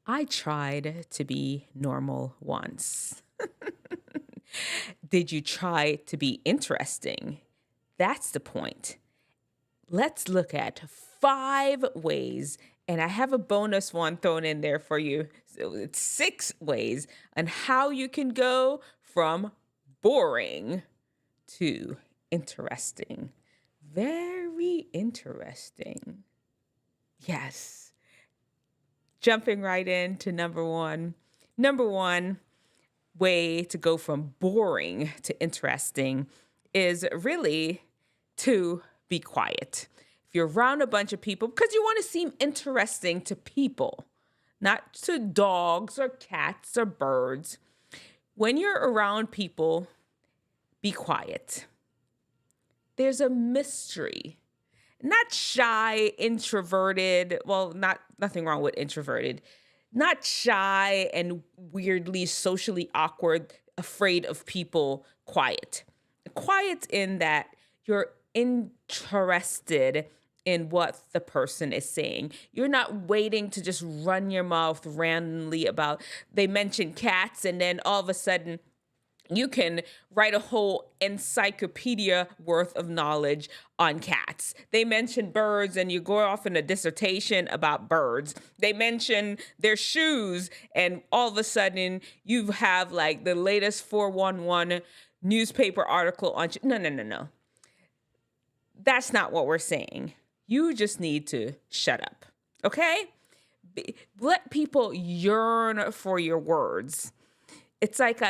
I tried to be normal once. Did you try to be interesting? That's the point. Let's look at 5 ways, and I have a bonus one thrown in there for you. So it's 6 ways on how you can go from boring to interesting. Very interesting. Yes. Jumping right into number one. Number one way to go from boring to interesting is really to be quiet. If you're around a bunch of people, because you want to seem interesting to people, not to dogs or cats or birds. When you're around people, be quiet. There's a mystery. Not shy, introverted. Well, nothing wrong with introverted. Not shy and weirdly socially awkward, afraid of people, quiet. Quiet in that you're interested in what the person is saying. You're not waiting to just run your mouth randomly about, they mention cats, and then all of a sudden you can write a whole encyclopedia worth of knowledge on cats. They mention birds and you go off in a dissertation about birds. They mention their shoes and all of a sudden you have like the latest 411 newspaper article on. No. That's not what we're saying. You just need to shut up, okay? Let people yearn for your words. It's like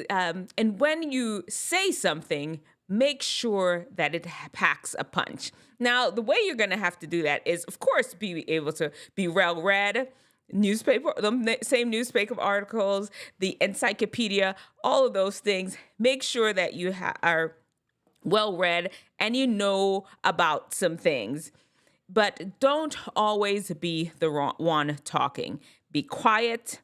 and when you say something, make sure that it packs a punch. Now, the way you're going to have to do that is, of course, be able to be well read, the same newspaper articles, the encyclopedia, all of those things. Make sure that you are well read and you know about some things. But don't always be the one talking. Be quiet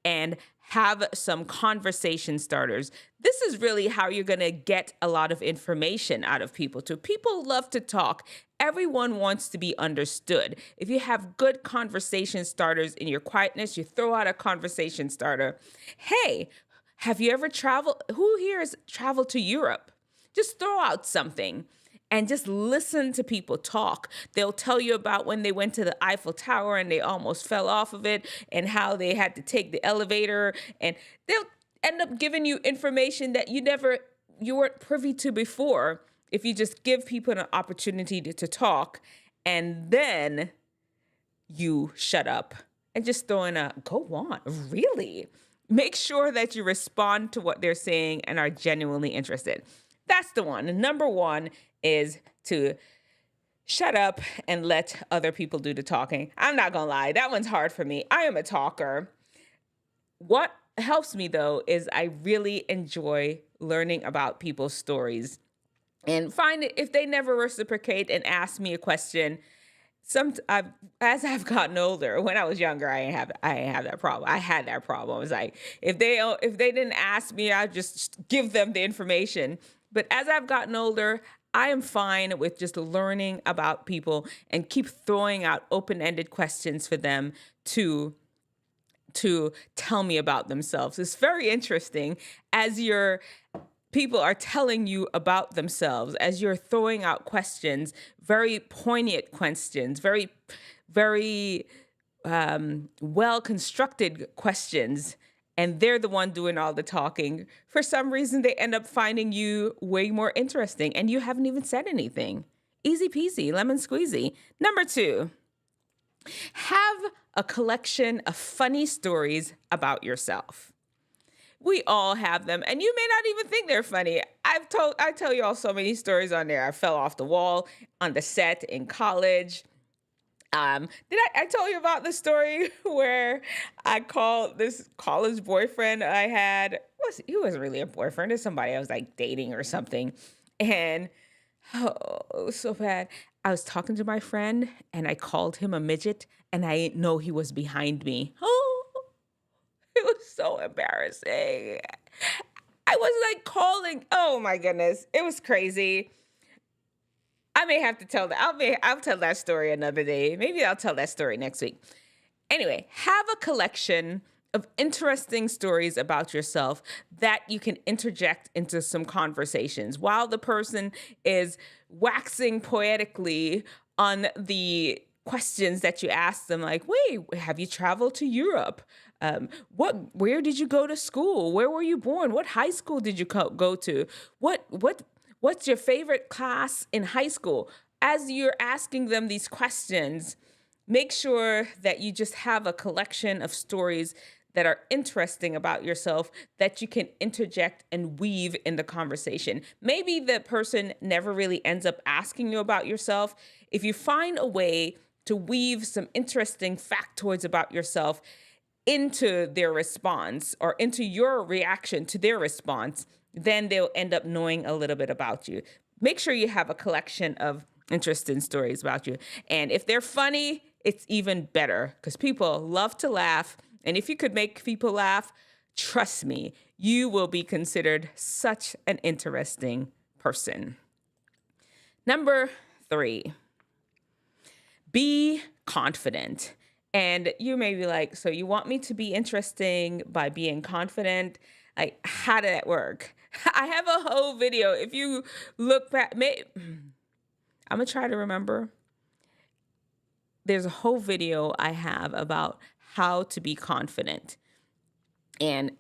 and have some conversation starters. This is really how you're going to get a lot of information out of people too. People love to talk. Everyone wants to be understood. If you have good conversation starters in your quietness, you throw out a conversation starter. Hey, have you ever traveled? Who here has traveled to Europe? Just throw out something. And just listen to people talk. They'll tell you about when they went to the Eiffel Tower and they almost fell off of it and how they had to take the elevator. And they'll end up giving you information that you weren't privy to before if you just give people an opportunity to talk and then you shut up and just throw in go on, really? Make sure that you respond to what they're saying and are genuinely interested. That's the one. Number one is to shut up and let other people do the talking. I'm not going to lie. That one's hard for me. I am a talker. What helps me, though, is I really enjoy learning about people's stories and find it if they never reciprocate and ask me a question. As I've gotten older, when I was younger, I didn't have that problem. I had that problem. It was like, if they didn't ask me, I'd just give them the information. But as I've gotten older, I am fine with just learning about people and keep throwing out open-ended questions for them to tell me about themselves. It's very interesting as your people are telling you about themselves, as you're throwing out questions, very poignant questions, very, very well-constructed questions. And they're the one doing all the talking. For some reason, they end up finding you way more interesting, and you haven't even said anything. Easy peasy, lemon squeezy. Number 2, have a collection of funny stories about yourself. We all have them, and you may not even think they're funny. I tell you all so many stories on there. I fell off the wall on the set in college. Did I tell you about the story where I called this college boyfriend I had? He wasn't really a boyfriend. It's somebody I was like dating or something. And it was so bad. I was talking to my friend and I called him a midget and I didn't know he was behind me. Oh, it was so embarrassing. I was like calling. Oh my goodness. It was crazy. I may have to tell that. I'll tell that story another day. Maybe I'll tell that story next week. Anyway, have a collection of interesting stories about yourself that you can interject into some conversations while the person is waxing poetically on the questions that you ask them, like, wait, have you traveled to Europe? Where did you go to school? Where were you born? What high school did you go to? What's your favorite class in high school? As you're asking them these questions, make sure that you just have a collection of stories that are interesting about yourself that you can interject and weave in the conversation. Maybe the person never really ends up asking you about yourself. If you find a way to weave some interesting factoids about yourself into their response or into your reaction to their response, then they'll end up knowing a little bit about you. Make sure you have a collection of interesting stories about you. And if they're funny, it's even better because people love to laugh. And if you could make people laugh, trust me, you will be considered such an interesting person. Number 3, be confident. And you may be like, so you want me to be interesting by being confident? Like, how did that work? I have a whole video. If you look back, I'm going to try to remember. There's a whole video I have about how to be confident. And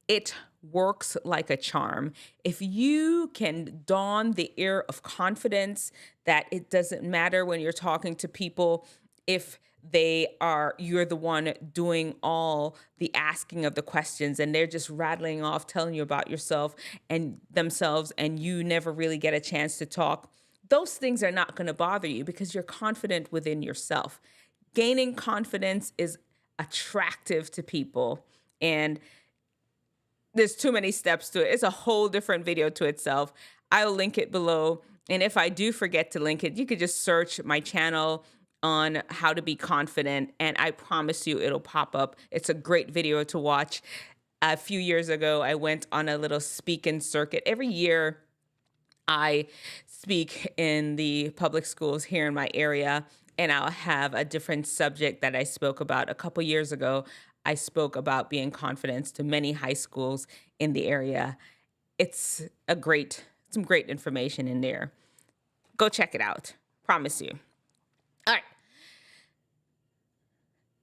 it works like a charm. If you can don the air of confidence that it doesn't matter when you're talking to people, if you're the one doing all the asking of the questions and they're just rattling off, telling you about yourself and themselves, and you never really get a chance to talk, those things are not going to bother you because you're confident within yourself. Gaining confidence is attractive to people, and there's too many steps to it. It's a whole different video to itself. I'll link it below. And if I do forget to link it, you could just search my channel on how to be confident, and I promise you it'll pop up. It's a great video to watch. A few years ago, I went on a little speaking circuit. Every year, I speak in the public schools here in my area, and I'll have a different subject that I spoke about. A couple years ago, I spoke about being confident to many high schools in the area. It's some great information in there. Go check it out. Promise you. All right.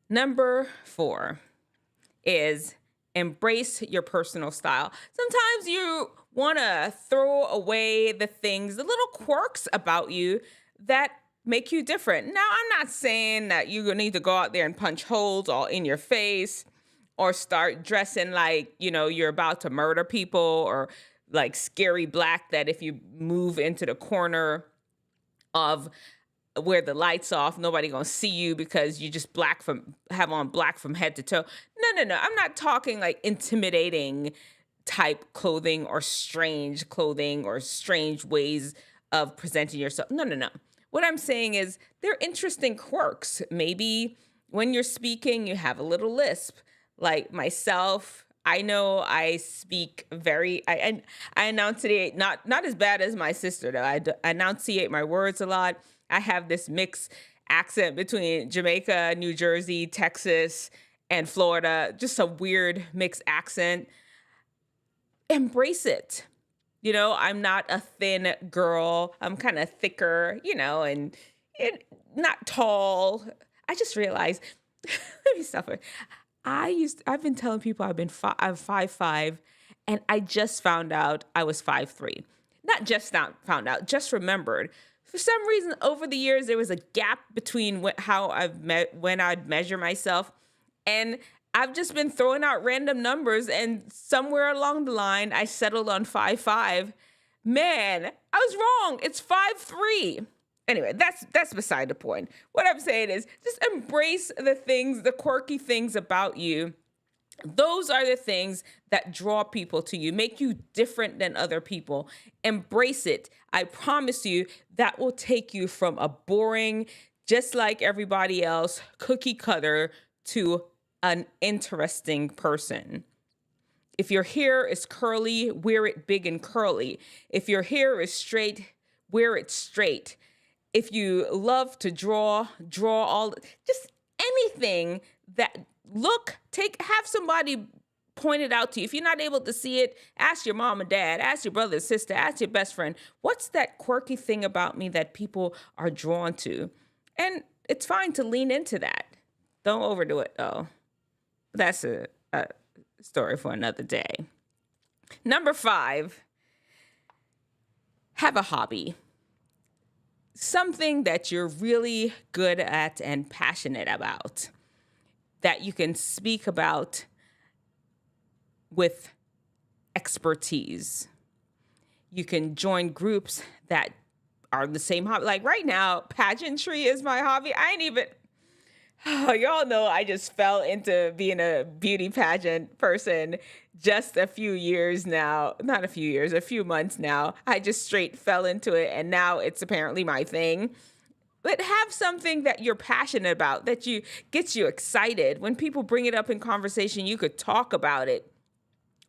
Number 4 is embrace your personal style. Sometimes you want to throw away the little quirks about you that make you different. Now, I'm not saying that you need to go out there and punch holes all in your face or start dressing like, you're about to murder people, or like Scary Black, that if you move into the corner of where the lights off, nobody gonna see you because you just have on black from head to toe. No. I'm not talking like intimidating type clothing or strange ways of presenting yourself. No. What I'm saying is they're interesting quirks. Maybe when you're speaking, you have a little lisp. Like myself, I know I speak I enunciate, not as bad as my sister though. I enunciate my words a lot. I have this mixed accent between Jamaica, New Jersey, Texas, and Florida. Just a weird mixed accent. Embrace it. I'm not a thin girl. I'm kind of thicker, and not tall. I just realized, let me stop it. I've been telling people I'm 5'5", and I just found out I was 5'3". Not just found out, just remembered. For some reason, over the years, there was a gap between when I'd measure myself, and I've just been throwing out random numbers, and somewhere along the line, I settled on 5'5". Man, I was wrong. It's 5'3". Anyway, that's beside the point. What I'm saying is just embrace the quirky things about you. Those are the things that draw people to you, make you different than other people. Embrace it. I promise you that will take you from a boring, just like everybody else, cookie cutter to an interesting person. If your hair is curly, wear it big and curly. If your hair is straight, wear it straight. If you love to draw just anything have somebody point it out to you. If you're not able to see it, ask your mom and dad, ask your brother, sister, ask your best friend, what's that quirky thing about me that people are drawn to? And it's fine to lean into that. Don't overdo it, though. That's a story for another day. Number 5, have a hobby. Something that you're really good at and passionate about, that you can speak about with expertise. You can join groups that are the same hobby. Like right now, pageantry is my hobby. Y'all know I just fell into being a beauty pageant person just a few years now. Not a few years, a few months now. I just straight fell into it, and now it's apparently my thing. But have something that you're passionate about, that gets you excited. When people bring it up in conversation, you could talk about it.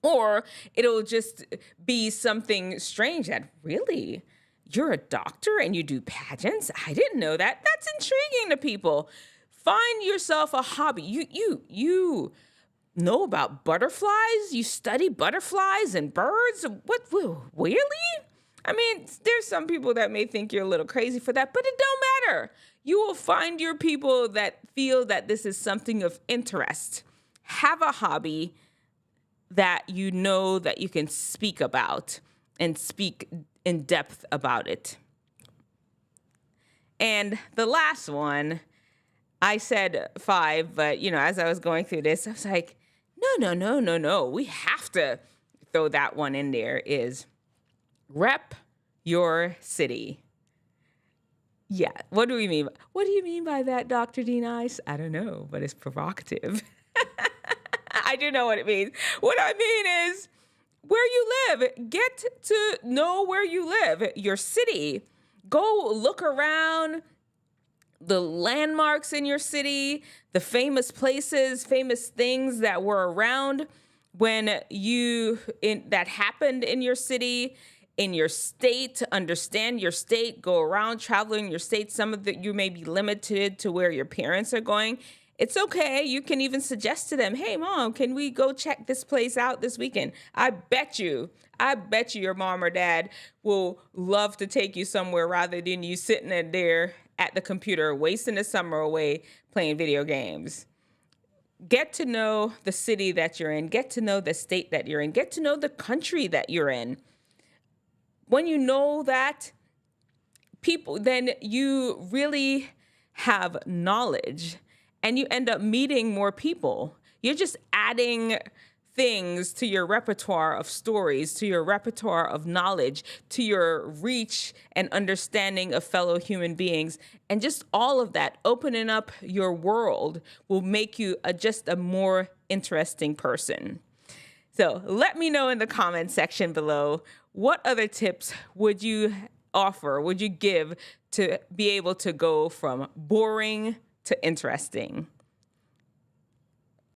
Or it'll just be something strange that, really, you're a doctor and you do pageants? I didn't know that. That's intriguing to people. Find yourself a hobby. You know about butterflies? You study butterflies and birds? What, really? I mean, there's some people that may think you're a little crazy for that, but it don't matter. You will find your people that feel that this is something of interest. Have a hobby that you know that you can speak about and speak in depth about it. And the last one, I said 5, but as I was going through this, I was like, no. We have to throw that one in there, is rep your city. Yeah. What do we mean? What do you mean by that, Dr. D Nice? I don't know, but it's provocative. I do know what it means. What I mean is where you live. Get to know where you live, your city. Go look around the landmarks in your city, the famous places, famous things that were around when that happened in your city, in your state. To understand your state, go around traveling your state. Some of you may be limited to where your parents are going. It's okay. You can even suggest to them, hey, Mom, can we go check this place out this weekend? I bet you your mom or dad will love to take you somewhere rather than you sitting there at the computer, wasting the summer away playing video games. Get to know the city that you're in. Get to know the state that you're in. Get to know the country that you're in. When you know that, then you really have knowledge. And you end up meeting more people. You're just adding things to your repertoire of stories, to your repertoire of knowledge, to your reach and understanding of fellow human beings. And just all of that, opening up your world, will make you just a more interesting person. So let me know in the comment section below, what other tips would you give to be able to go from boring to interesting?